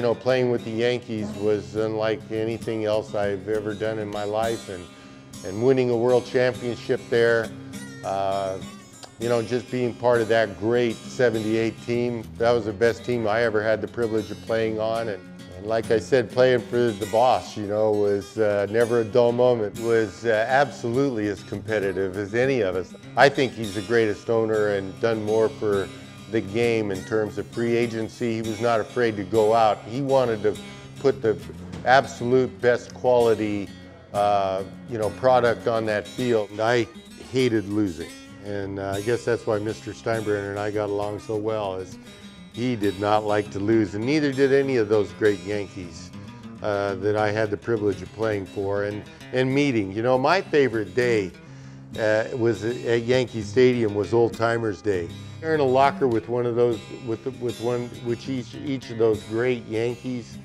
you know, playing with the Yankees was unlike anything else I've ever done in my life, and winning a world championship there, you know, just being part of that great '78 team. That was the best team I ever had the privilege of playing on. And like I said, playing for the boss, you know, was never a dull moment. Was absolutely as competitive as any of us. I think he's the greatest owner and done more for the game in terms of free agency. He was not afraid to go out. He wanted to put the absolute best quality, you know, product on that field. And I hated losing. And I guess that's why Mr. Steinbrenner and I got along so well, is he did not like to lose, and neither did any of those great Yankees that I had the privilege of playing for and meeting. You know, my favorite day was at Yankee Stadium was Old Timers Day. They're in a locker with one of those, with each of those great Yankees,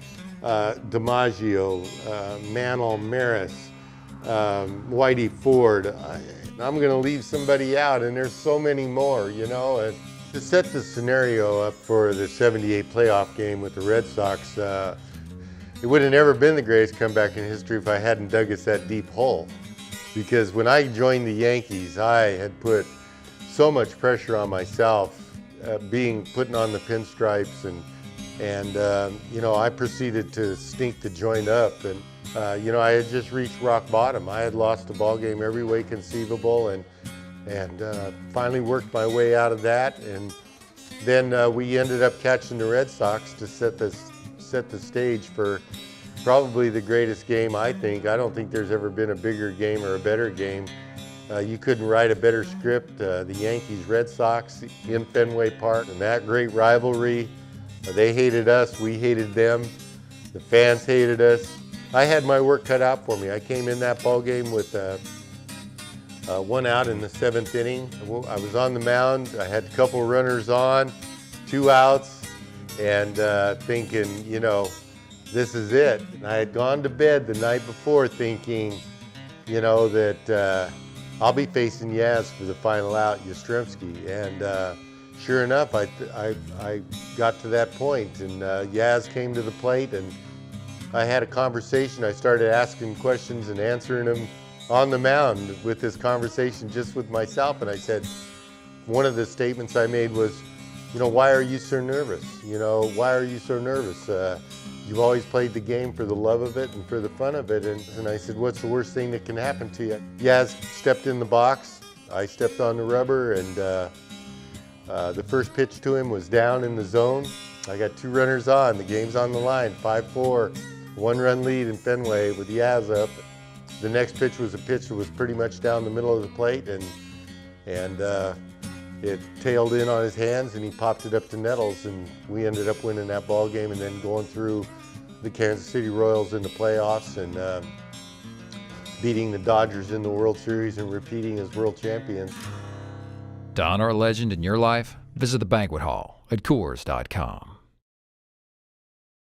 DiMaggio, Mantle, Maris, Whitey Ford. I'm going to leave somebody out, and there's so many more, you know. And to set the scenario up for the '78 playoff game with the Red Sox, it would have never been the greatest comeback in history if I hadn't dug us that deep hole. Because when I joined the Yankees, I had put so much pressure on myself, putting on the pinstripes, and you know, I proceeded to stink the joint up, and you know, I had just reached rock bottom. I had lost a ball game every way conceivable, and finally worked my way out of that. And then we ended up catching the Red Sox to set the stage for probably the greatest game, I think. I don't think there's ever been a bigger game or a better game. You couldn't write a better script. The Yankees, Red Sox in Fenway Park, and that great rivalry. They hated us, we hated them. The fans hated us. I had my work cut out for me. I came in that ball game with one out in the 7th inning. I was on the mound. I had a couple runners on, 2 outs, and thinking, you know, this is it. And I had gone to bed the night before thinking, you know, that I'll be facing Yaz for the final out, Yastrzemski. And sure enough, I got to that point, and Yaz came to the plate, and I had a conversation. I started asking questions and answering them on the mound with this conversation just with myself. And I said, one of the statements I made was, you know, why are you so nervous? You know, why are you so nervous? You've always played the game for the love of it and for the fun of it. And I said, what's the worst thing that can happen to you? Yaz stepped in the box. I stepped on the rubber, and the first pitch to him was down in the zone. I got 2 runners on. The game's on the line, 5-4. 1-run lead in Fenway with Yaz up. The next pitch was a pitch that was pretty much down the middle of the plate, and it tailed in on his hands, and he popped it up to Nettles, and we ended up winning that ball game and then going through the Kansas City Royals in the playoffs and beating the Dodgers in the World Series and repeating as world champions. To honor a legend in your life, visit the banquet hall at Coors.com.